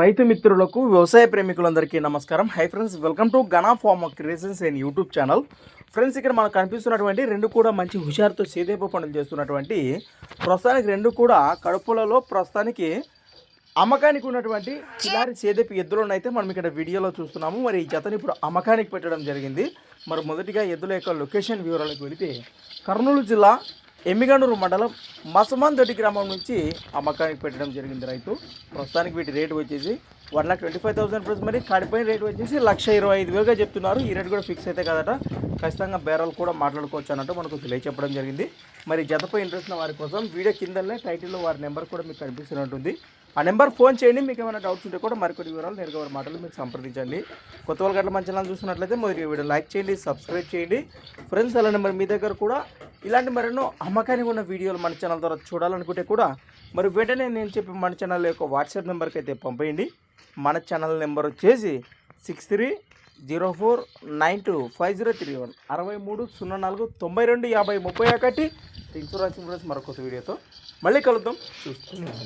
రైతు మిత్రులకు వ్యవసాయ ప్రేమికులందరికీ నమస్కారం. Hi friends, welcome to Gana farm creations and YouTube channel. Friends, ఇక్కడ మనకు కనిపిస్తున్నటువంటి రెండు కూడా మంచి హుషారుతో సేదేపు పనులు చేస్తున్నటువంటి ప్రస్తుతానికి రెండు కూడా కడుపులలో ప్రస్తుతానికి అమ్మకానికి ఉన్నటువంటి చిలారి సేదేపు ఎద్దులను అయితే మనం ఇక్కడ వీడియోలో చూస్తున్నాము. మరి ఈ జతని ఇప్పుడు అమ్మకానికి పెట్టడం జరిగింది. మరి మొదటిగా ఎద్దుల యొక్క లొకేషన్ వివరాలకు వెళితే కర్నూలు జిల్లా ఎమ్మిగనూరు మండలం మసమాందొడ్డి గ్రామం నుంచి అమ్మకానికి పెట్టడం జరిగింది రైతు. ప్రస్తుతానికి వీటి రేటు వచ్చేసి 1,25,000 ప్లస్, మరి కాడిపోయిన రేటు వచ్చేసి 1,25,000గా చెప్తున్నారు. ఈ రేటు కూడా ఫిక్స్ అయితే కదట, ఖచ్చితంగా బేరాలు కూడా మాట్లాడుకోవచ్చు అన్నట్టు మనకు తెలియచెప్పడం జరిగింది. మరి జతపై ఇంట్రెస్ట్ ఉన్న వారి కోసం వీడియో కిందనే టైటిల్లో వారి నెంబర్ కూడా మీకు కనిపిస్తున్నట్టుంది. ఆ నెంబర్ ఫోన్ చేయండి. మీకు ఏమైనా డౌట్స్ ఉంటే కూడా మరికొన్ని వివరాలు నేరుగా వారి మాటలు మీరు సంప్రదించండి. కొత్త వాళ్ళ గట్ల మంచి ఛానల్ చూస్తున్నట్లయితే మొదటి వీడియో లైక్ చేయండి, సబ్స్క్రైబ్ చేయండి. ఫ్రెండ్స్, అలా నెంబర్ మీ దగ్గర కూడా ఇలాంటి మరెన్నో అమ్మకానికి ఉన్న వీడియోలు మన ఛానల్ ద్వారా చూడాలనుకుంటే కూడా మరి వెంటనే నేను చెప్పి మన ఛానల్ యొక్క వాట్సాప్ నెంబర్కి అయితే పంపేయండి. మన ఛానల్ నెంబర్ వచ్చేసి 6304925031 6304925031. ఇన్సూరెన్స్ మరొక వీడియోతో మళ్ళీ కలుద్దాం. చూస్తున్నాను.